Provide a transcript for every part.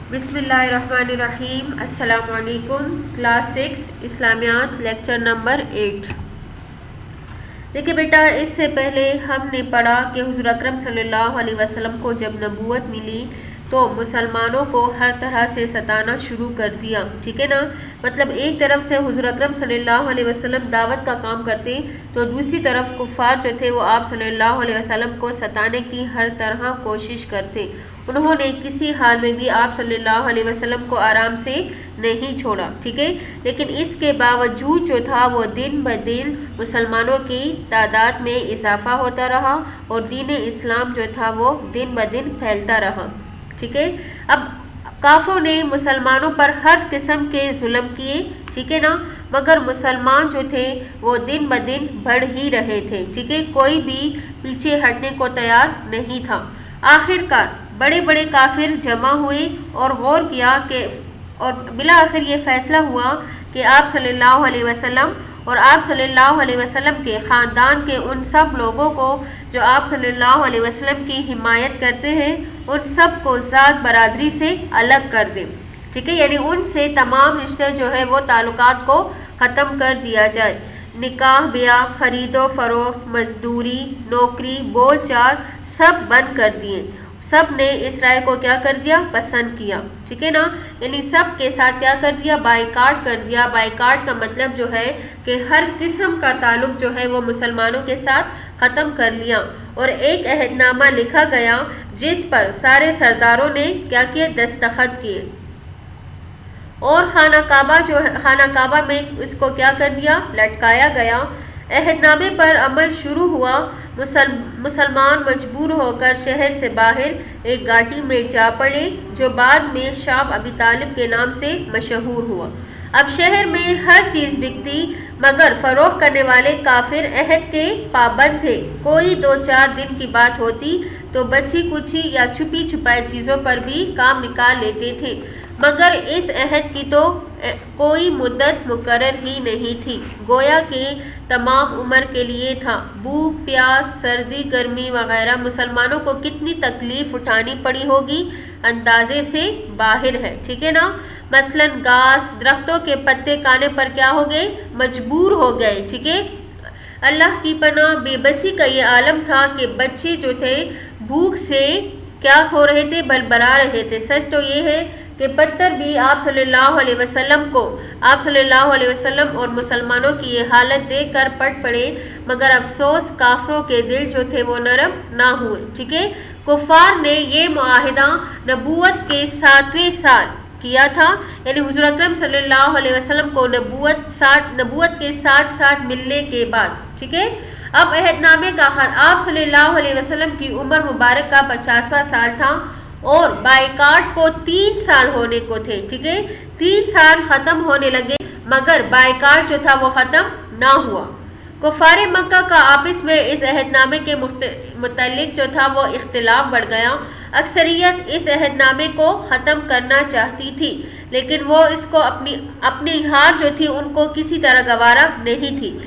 بسم اللہ الرحمن الرحیم. السلام علیکم. کلاس 6 اسلامیات لیکچر نمبر 8. دیکھیں بیٹا، اس سے پہلے ہم نے پڑھا کہ حضور اکرم صلی اللہ علیہ وسلم کو جب نبوت ملی تو مسلمانوں کو ہر طرح سے ستانا شروع کر دیا. ٹھیک ہے نا، مطلب ایک طرف سے حضور اکرم صلی اللہ علیہ وسلم دعوت کا کام کرتے تو دوسری طرف کفار جو تھے وہ آپ صلی اللہ علیہ وسلم کو ستانے کی ہر طرح کوشش کرتے. انہوں نے کسی حال میں بھی آپ صلی اللہ علیہ وسلم کو آرام سے نہیں چھوڑا. ٹھیک ہے، لیکن اس کے باوجود جو تھا وہ دن بدن مسلمانوں کی تعداد میں اضافہ ہوتا رہا اور دین اسلام جو تھا وہ دن بدن پھیلتا رہا. ٹھیک ہے، اب کافروں نے مسلمانوں پر ہر قسم کے ظلم کیے. ٹھیک ہے نا، مگر مسلمان جو تھے وہ دن بدن بڑھ ہی رہے تھے. ٹھیک ہے، کوئی بھی پیچھے ہٹنے کو تیار نہیں تھا. آخر کار بڑے بڑے کافر جمع ہوئے اور غور کیا کہ اور بالآخر یہ فیصلہ ہوا کہ آپ صلی اللہ علیہ وسلم اور آپ صلی اللہ علیہ وسلم کے خاندان کے ان سب لوگوں کو جو آپ صلی اللہ علیہ وسلم کی حمایت کرتے ہیں ان سب کو ذات برادری سے الگ کر دیں. ٹھیک ہے، یعنی ان سے تمام رشتے جو ہے وہ تعلقات کو ختم کر دیا جائے. نکاح بیاہ، خرید و فروخت، مزدوری، نوکری، بول چال سب بند کر دیے. سب نے اس رائے کو کیا کر دیا؟ پسند کیا. ٹھیک ہے نا، یعنی سب کے ساتھ کیا کر دیا؟ بائیکاٹ کر دیا. بائیکاٹ کا مطلب جو ہے کہ ہر قسم کا تعلق جو ہے وہ مسلمانوں کے ساتھ ختم کر لیا اور ایک عہد نامہ لکھا گیا جس پر سارے سرداروں نے کیا کیے؟ دستخط کیے. اور خانہ کعبہ میں اس کو کیا کر دیا؟ لٹکایا گیا. عہد نامے پر عمل شروع ہوا. مسلمان مجبور ہو کر شہر سے باہر ایک گھاٹی میں جا پڑے جو بعد میں شام ابی طالب کے نام سے مشہور ہوا. اب شہر میں ہر چیز بکتی مگر فروخت کرنے والے کافر عہد کے پابند تھے. کوئی 2-4 دن کی بات ہوتی تو بچی کچی یا چھپی چھپائی چیزوں پر بھی کام نکال لیتے تھے، مگر اس عہد کی تو کوئی مدت مقرر ہی نہیں تھی، گویا کہ تمام عمر کے لیے تھا. بھوک پیاس، سردی گرمی وغیرہ مسلمانوں کو کتنی تکلیف اٹھانی پڑی ہوگی اندازے سے باہر ہے. ٹھیک ہے نا، مثلاً گھاس درختوں کے پتے کھانے پر کیا ہو گئے؟ مجبور ہو گئے. ٹھیک ہے، اللہ کی پناہ بے بسی کا یہ عالم تھا کہ بچے جو تھے بھوک سے کیا کھو رہے تھے؟ بلبلا رہے تھے. سچ تو یہ ہے کہ پتھر بھی آپ صلی اللہ علیہ وسلم اور مسلمانوں کی یہ حالت دیکھ کر پٹ پڑے، مگر افسوس کافروں کے دل جو تھے وہ نرم نہ ہوئے. ٹھیک ہے، کفار نے یہ معاہدہ نبوت کے 7ویں سال کیا تھا، یعنی حضور اکرم صلی اللہ علیہ وسلم کو نبوت کے 7 سال ملنے کے بعد. ٹھیک ہے، اب عہد نامے کا آپ صلی اللہ علیہ وسلم کی عمر مبارک کا 50واں سال تھا اور بائیکاٹ کو 3 سال ہونے کو تھے. ٹھیک ہے، 3 سال ختم ہونے لگے مگر بائیکاٹ جو تھا وہ ختم نہ ہوا. کفار مکہ کا آپس میں اس عہد نامے کے متعلق جو تھا وہ اختلاف بڑھ گیا. اکثریت اس عہد نامے کو ختم کرنا چاہتی تھی لیکن وہ اس کو اپنی ہار جو تھی ان کو کسی طرح گوارا نہیں تھی.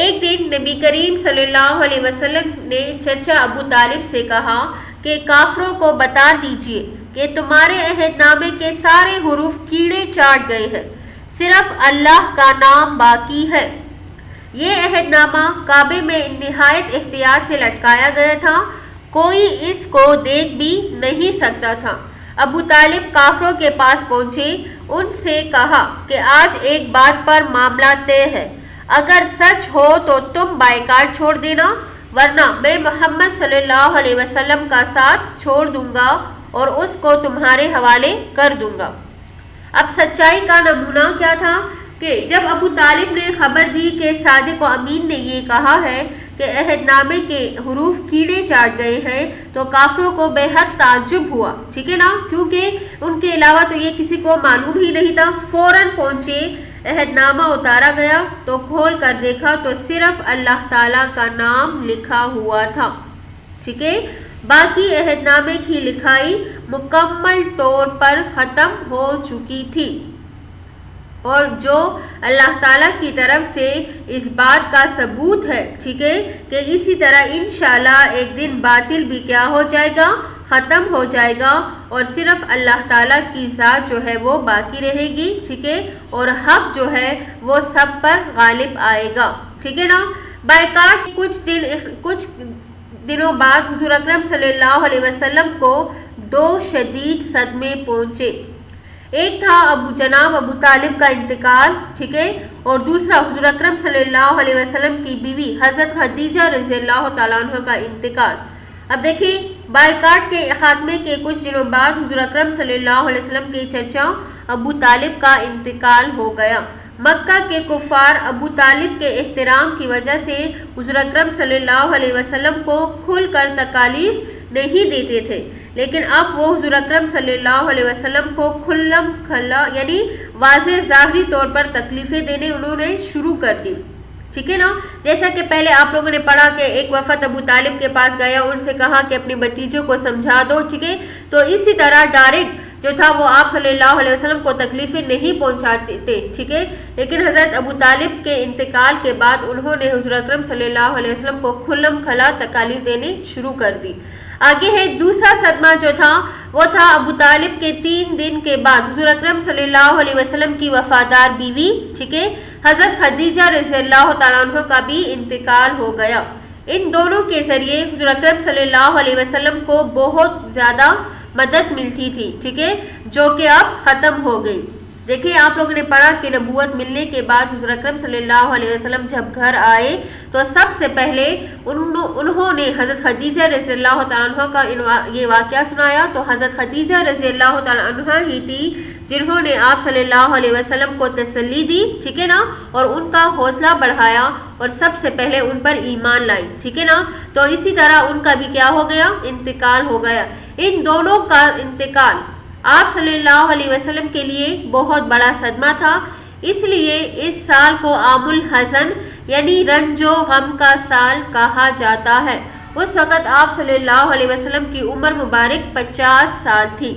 ایک دن نبی کریم صلی اللہ علیہ وسلم نے چچا ابو طالب سے کہا کہ کافروں کو بتا دیجئے کہ تمہارے عہد نامے کے سارے حروف کیڑے چاٹ گئے ہیں، صرف اللہ کا نام باقی ہے. یہ عہد نامہ کعبے میں نہایت احتیاط سے لٹکایا گیا تھا، کوئی اس کو دیکھ بھی نہیں سکتا تھا. ابو طالب کافروں کے پاس پہنچے، ان سے کہا کہ آج ایک بات پر معاملہ طے ہے، اگر سچ ہو تو تم بائیکاٹ چھوڑ دینا ورنہ میں محمد صلی اللہ علیہ وسلم کا ساتھ چھوڑ دوں گا اور اس کو تمہارے حوالے کر دوں گا. اب سچائی کا نمونہ کیا تھا کہ جب ابو طالب نے خبر دی کہ صادق و امین نے یہ کہا ہے کہ عہد نامے کے حروف کیڑے چاٹ گئے ہیں تو کافروں کو بے حد تعجب ہوا. ٹھیک ہے نا، کیونکہ ان کے علاوہ تو یہ کسی کو معلوم ہی نہیں تھا. فوراً پہنچے، عہد نامہ اتارا گیا تو کھول کر دیکھا تو صرف اللہ تعالیٰ کا نام لکھا ہوا تھا. ٹھیک ہے، باقی عہد نامے کی لکھائی مکمل طور پر ختم ہو چکی تھی اور جو اللہ تعالیٰ کی طرف سے اس بات کا ثبوت ہے. ٹھیک ہے، کہ اسی طرح انشاءاللہ ایک دن باطل بھی کیا ہو جائے گا؟ ختم ہو جائے گا اور صرف اللہ تعالیٰ کی ذات جو ہے وہ باقی رہے گی، ٹھیک ہے، اور حق جو ہے وہ سب پر غالب آئے گا، ٹھیک ہے نا۔ بائیکاٹ کچھ دنوں بعد حضور اکرم صلی اللہ علیہ وسلم کو دو شدید صدمے پہنچے۔ ایک تھا جناب ابو طالب کا انتقال، ٹھیک ہے، اور دوسرا حضور اکرم صلی اللہ علیہ وسلم کی بیوی حضرت خدیجہ رضی اللہ تعالیٰ عنہ کا انتقال۔ اب دیکھیں، بائیکاٹ کے خاتمے کے کچھ دنوں بعد حضور اکرم صلی اللہ علیہ وسلم کے چچا ابو طالب کا انتقال ہو گیا۔ مکہ کے کفار ابو طالب کے احترام کی وجہ سے حضور اکرم صلی اللہ علیہ وسلم کو کھل کر تکالیف نہیں دیتے تھے، لیکن اب وہ حضور اکرم صلی اللہ علیہ وسلم کو کھلم کھلا یعنی واضح ظاہری طور پر تکلیفیں دینے انہوں نے شروع کر دی، ٹھیک ہے نا۔ جیسا کہ پہلے آپ لوگوں نے پڑھا کہ ایک وفد ابو طالب کے پاس گیا، ان سے کہا کہ اپنے بھتیجوں کو سمجھا دو، ٹھیک ہے، تو اسی طرح ڈائریکٹ جو تھا وہ آپ صلی اللہ علیہ وسلم کو تکلیفیں نہیں پہنچاتے تھے، ٹھیک ہے، لیکن حضرت ابو طالب کے انتقال کے بعد انہوں نے حضور اکرم صلی اللہ علیہ وسلم کو کھلم کھلا تکالیف دینے شروع کر دی۔ آگے ہے دوسرا صدمہ جو تھا وہ تھا ابو طالب کے 3 دن کے بعد حضور اکرم صلی اللہ علیہ وسلم کی وفادار بیوی، ٹھیک ہے، حضرت خدیجہ رضی اللہ تعالیٰ عنہ کا بھی انتقال ہو گیا۔ ان دونوں کے ذریعے حضور اکرم صلی اللہ علیہ وسلم کو بہت زیادہ مدد ملتی تھی، ٹھیک ہے، جو کہ اب ختم ہو گئی۔ دیکھیں، آپ لوگوں نے پڑھا کہ نبوت ملنے کے بعد حضور اکرم صلی اللہ علیہ وسلم جب گھر آئے تو سب سے پہلے انہوں نے حضرت خدیجہ رضی اللہ تعالیٰ عنہ کا یہ واقعہ سنایا، تو حضرت خدیجہ رضی اللہ تعالیٰ عنہ ہی تھی جنہوں نے آپ صلی اللہ علیہ وسلم کو تسلی دی، ٹھیک ہے نا، اور ان کا حوصلہ بڑھایا اور سب سے پہلے ان پر ایمان لائی، ٹھیک ہے نا۔ تو اسی طرح ان کا بھی کیا ہو گیا؟ انتقال ہو گیا۔ ان دونوں کا انتقال آپ صلی اللہ علیہ وسلم کے لیے بہت بڑا صدمہ تھا، اس لیے اس سال کو عام الحزن یعنی رنج و غم کا سال کہا جاتا ہے۔ اس وقت آپ صلی اللہ علیہ وسلم کی عمر مبارک 50 سال تھی۔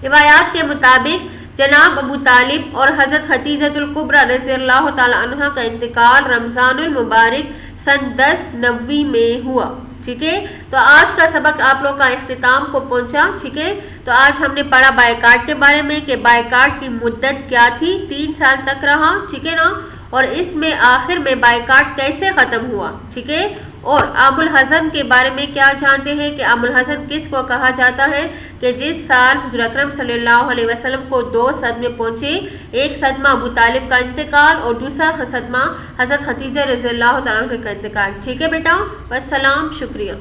روایات کے مطابق جناب ابو طالب اور حضرت خدیجہ الکبریٰ رضی اللہ تعالی عنہ کا انتقال رمضان المبارک سن 1090 میں ہوا، ٹھیک ہے۔ تو آج کا سبق آپ لوگ کا اختتام کو پہنچا، ٹھیک ہے۔ تو آج ہم نے پڑھا بائیکاٹ کے بارے میں کہ بائیکاٹ کی مدت کیا تھی، 3 سال تک رہا، ٹھیک ہے نا، اور اس میں آخر میں بائیکاٹ کیسے ختم ہوا، ٹھیک ہے۔ اور عام الحزن کے بارے میں کیا جانتے ہیں کہ عام الحزن کس کو کہا جاتا ہے؟ کہ جس سال حضور اکرم صلی اللہ علیہ وسلم کو 2 صدمے پہنچے، ایک صدمہ ابو طالب کا انتقال اور دوسرا صدمہ حضرت خدیجہ رضی اللہ تعالیٰ عنہ کا انتقال، ٹھیک ہے بیٹا۔ والسلام، شکریہ۔